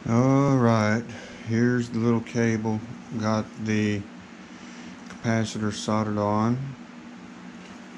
Alright, here's the little cable. Got the capacitor soldered on,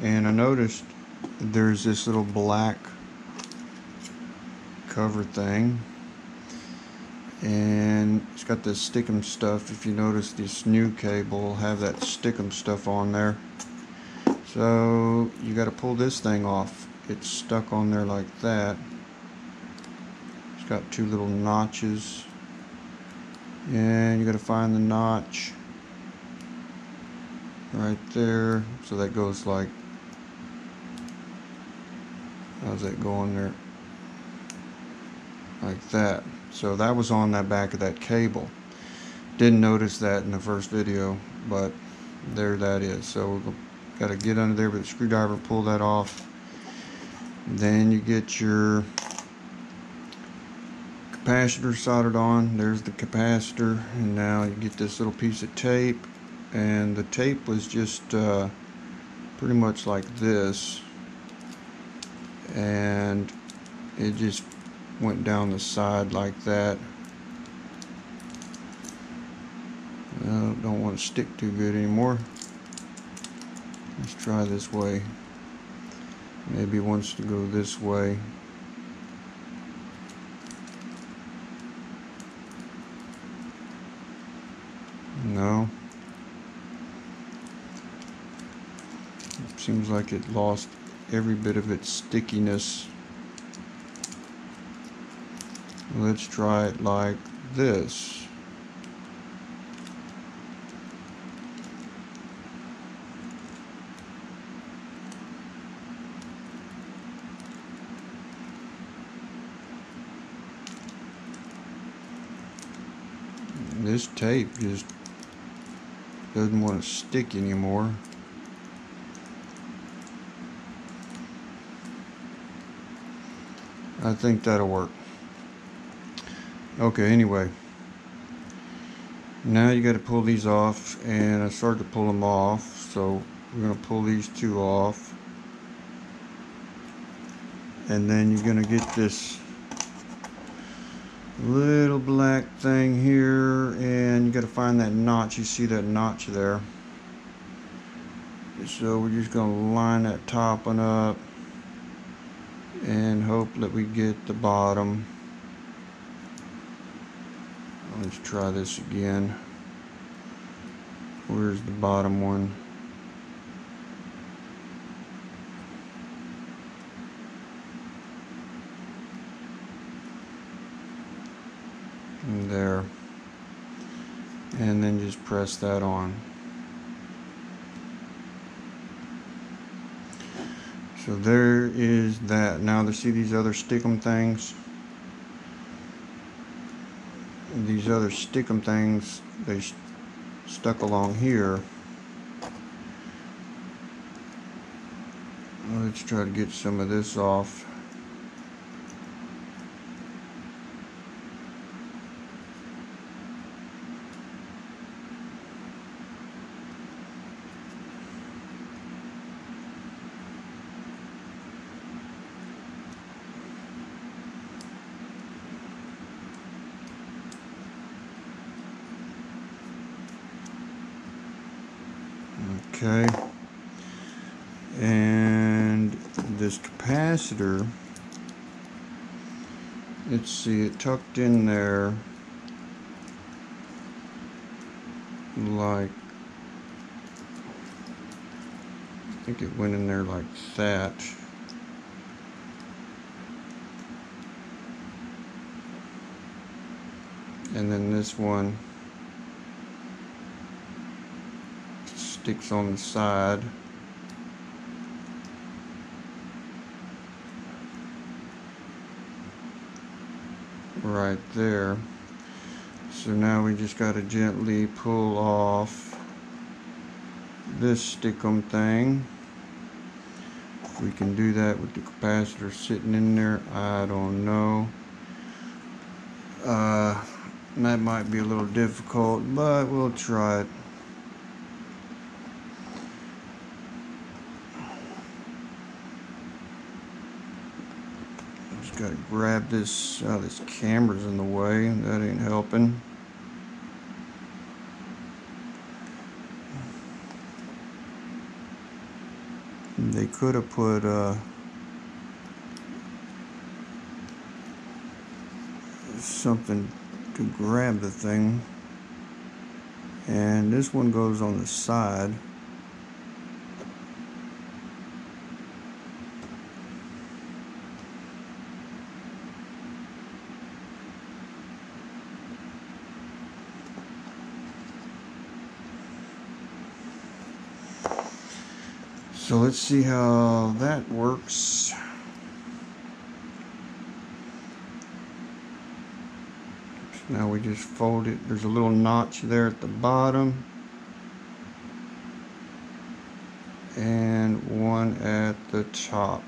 and I noticed there's this little black cover thing, and it's got this stickum stuff. If you notice, this new cable will have that stickum stuff on there, so you got to pull this thing off. It's stuck on there like that. It's got two little notches, and you got to find the notch right there. So that goes like, how's that going there? Like that. So that was on that back of that cable. Didn't notice that in the first video, but there that is. So we've got to get under there with a screwdriver, pull that off. Then you get your capacitor soldered on. There's the capacitor, and now you get this little piece of tape, and the tape was just pretty much like this, and it just went down the side like that. Don't want to stick too good anymore. Let's try this way. Maybe it wants to go this way. No. It seems like it lost every bit of its stickiness. Let's try it like this. This tape just doesn't want to stick anymore. I think that'll work. Okay, anyway, now you got to pull these off, and I started to pull them off, so we're going to pull these two off, and then you're going to get this little black thing here, and you got to find that notch. You see that notch there? So we're just going to line that top one up and hope that we get the bottom. Let's try this again. Where's the bottom one? And there. And then just press that on. So there is that. Now to see these other stickum things. These other stickum things, they stuck along here. Let's try to get some of this off. Okay, and this capacitor, let's see, it tucked in there like, I think it went in there like that. And then this one sticks on the side. Right there. So now we just got to gently pull off this stickum thing. If we can do that with the capacitor sitting in there, I don't know. That might be a little difficult, but we'll try it. Just gotta grab this. This camera's in the way. That ain't helping. They could have put something to grab the thing, and this one goes on the side. So let's see how that works. Now we just fold it. There's a little notch there at the bottom and one at the top.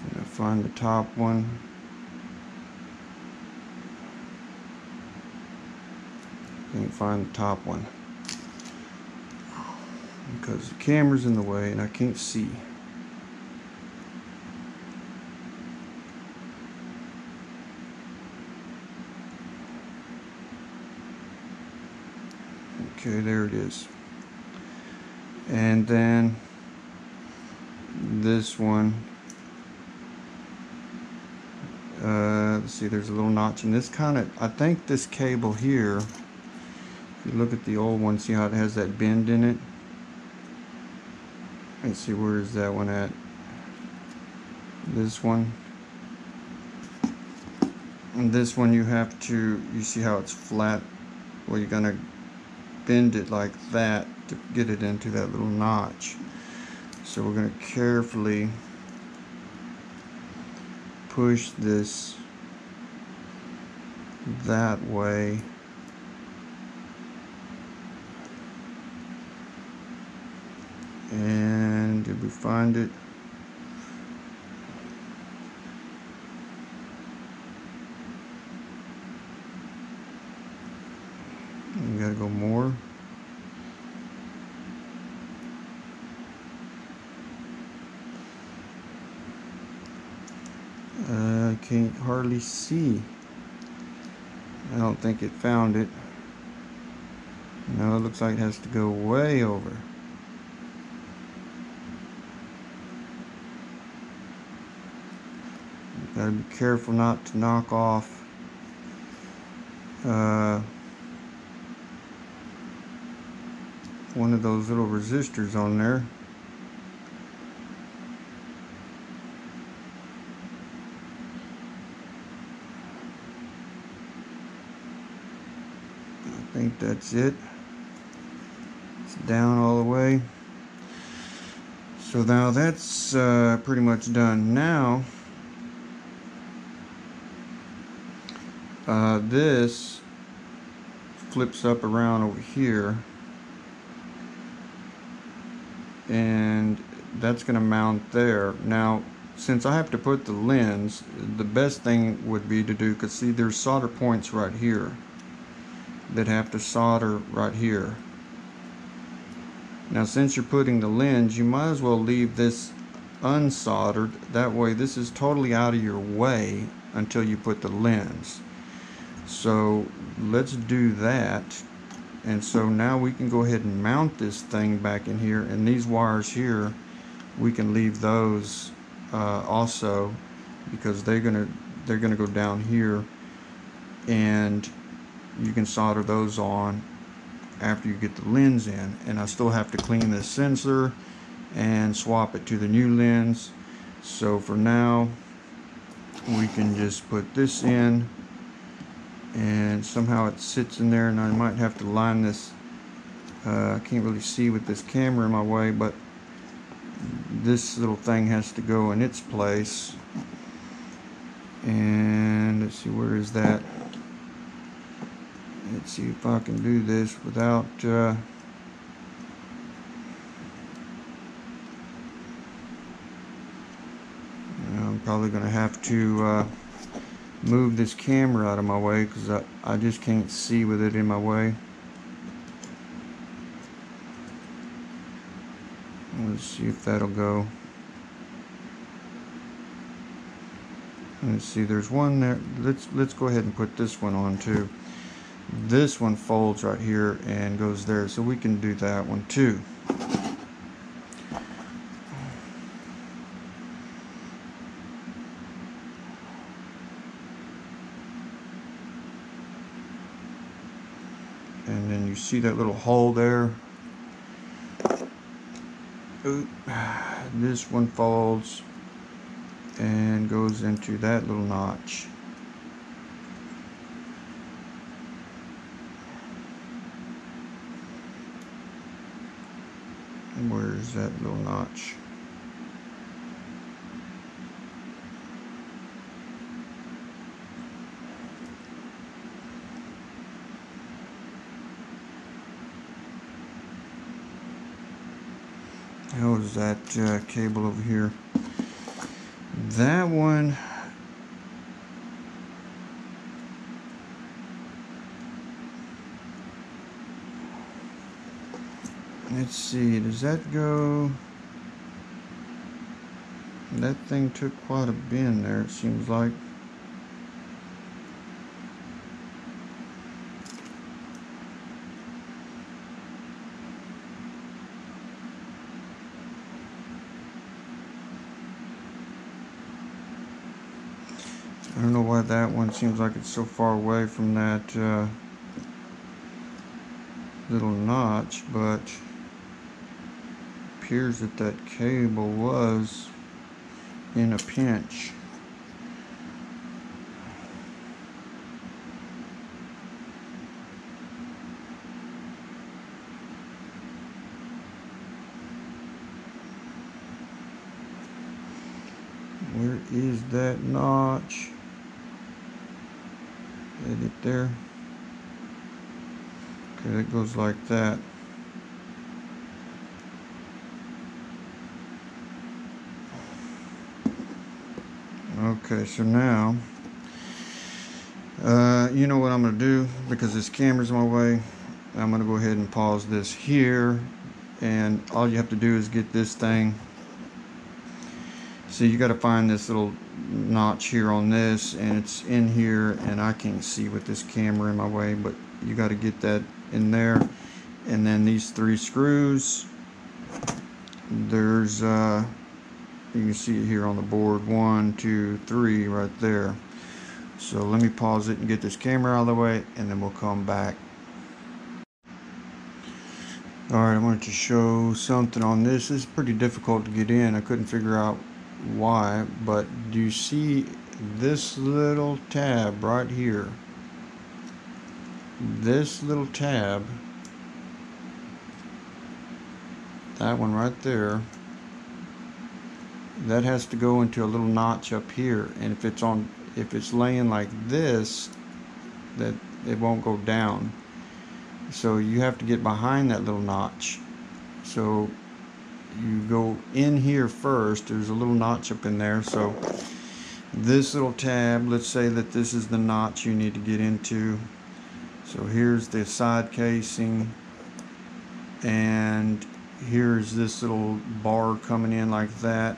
I'm gonna find the top one. Can't find the top one because the camera's in the way and I can't see. Okay, there it is. And then this one, let's see, there's a little notch in this kind of, I think this cable here, if you look at the old one, see how it has that bend in it? Let's see, where is that one at? This one. And this one you have to, you see how it's flat? Well, you're gonna bend it like that to get it into that little notch. So we're going to carefully push this that way. And did we find it? You gotta go more. I can't hardly see. I don't think it found it. No, it looks like it has to go way over. Gotta be careful not to knock off one of those little resistors on there. I think that's it. It's down all the way. So now that's pretty much done. Now this flips up around over here, and that's going to mount there. Now since I have to put the lens, the best thing would be to do, because see there's solder points right here that have to solder right here. Now since you're putting the lens, you might as well leave this unsoldered. That way this is totally out of your way until you put the lens. So let's do that. And so now we can go ahead and mount this thing back in here, and these wires here we can leave those also, because they're gonna go down here, and you can solder those on after you get the lens in. And I still have to clean this sensor and swap it to the new lens. So for now we can just put this in, and somehow it sits in there, and I might have to line this. I can't really see with this camera in my way, but this little thing has to go in its place. And let's see, where is that? Let's see if I can do this without I'm probably going to have to move this camera out of my way, because I just can't see with it in my way. Let's see if that'll go. Let's see, there's one there. Let's go ahead and put this one on too. This one folds right here and goes there, so we can do that one too. And then you see that little hole there. This one folds and goes into that little notch. Where's that little notch? How is that cable over here? That one, let's see, does that go? That thing took quite a bend there, it seems like. I don't know why that one seems like it's so far away from that little notch, but it appears that that cable was in a pinch. Where is that notch? Edit there. Okay, that goes like that. Okay, so now, you know what I'm going to do, because this camera's in my way. I'm going to go ahead and pause this here, and all you have to do is get this thing. See, you got to find this little notch here on this, and it's in here, and I can't see with this camera in my way, but you got to get that in there. And then these 3 screws, there's you can see it here on the board, 1, 2, 3 right there. So let me pause it and get this camera out of the way, and then we'll come back. Alright, I wanted to show something on this. This is pretty difficult to get in. I couldn't figure out why, but do you see this little tab right here? This little tab, that one right there, that has to go into a little notch up here, and if it's laying like this, that it won't go down. So you have to get behind that little notch. So you go in here first. There's a little notch up in there. So this little tab, let's say that this is the notch you need to get into. So here's the side casing, and here's this little bar coming in like that.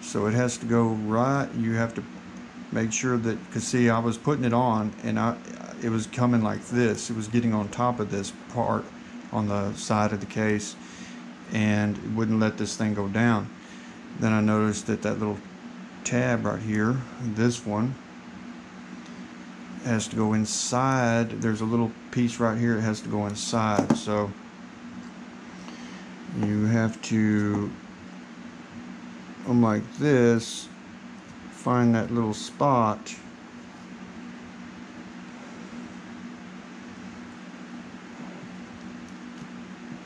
So it has to go right. You have to make sure that, because see, I was putting it on, and it was coming like this. It was getting on top of this part on the side of the case, and it wouldn't let this thing go down. Then I noticed that that little tab right here, this one, has to go inside. There's a little piece right here. It has to go inside. So you have to, like this, find that little spot,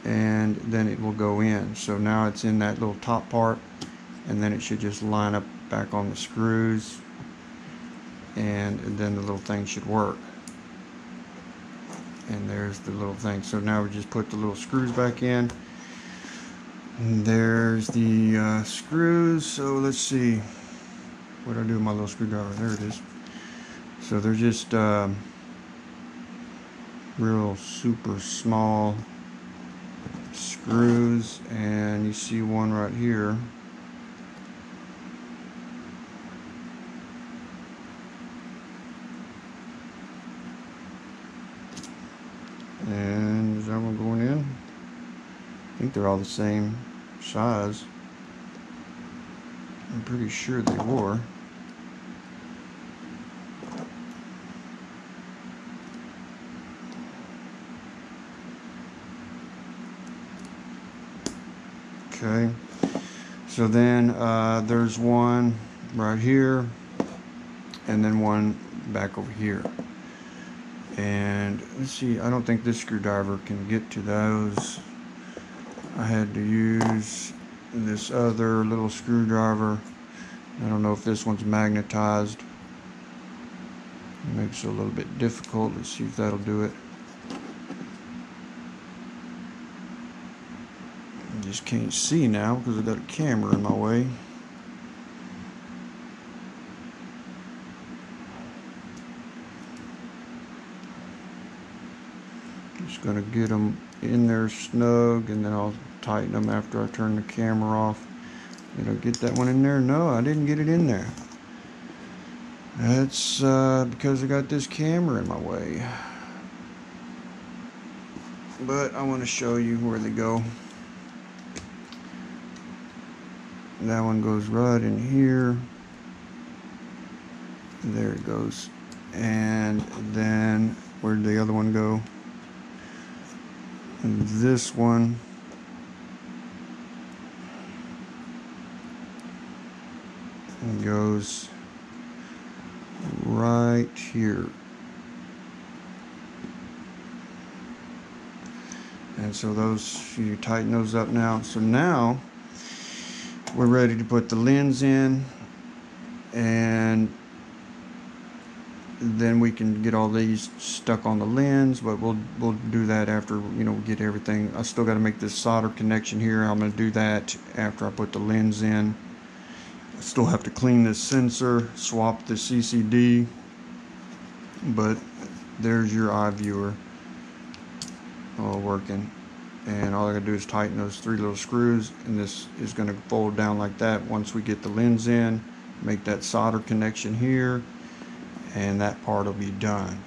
and then it will go in. So now it's in that little top part, and then it should just line up back on the screws, and then the little thing should work. And there's the little thing. So now we just put the little screws back in. And there's the screws. So let's see, what do I do with my little screwdriver? There it is. So they're just real super small screws, and you see one right here. think they're all the same size. I'm pretty sure they were. Okay, so then there's one right here, and then one back over here. And let's see, I don't think this screwdriver can get to those. I had to use this other little screwdriver. I don't know if this one's magnetized. It makes it a little bit difficult. Let's see if that'll do it. I just can't see now because I've got a camera in my way. Just gonna get them in there snug, and then I'll tighten them after I turn the camera off. Did I get that one in there? No, I didn't get it in there. That's because I got this camera in my way. But I want to show you where they go. That one goes right in here. There it goes. And then where'd the other one go? And this one goes right here. And so those, you tighten those up now. So now we're ready to put the lens in, and then we can get all these stuck on the lens, but we'll do that after, you know, get everything. I still got to make this solder connection here. I'm going to do that after I put the lens in. I still have to clean this sensor, swap the CCD, but there's your eye viewer all working. And all I gotta do is tighten those 3 little screws, and this is gonna fold down like that once we get the lens in, make that solder connection here, and that part will be done.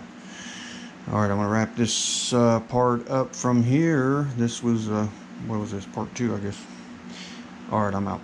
Alright, I'm gonna wrap this part up from here. This was, what was this, part 2, I guess. Alright, I'm out.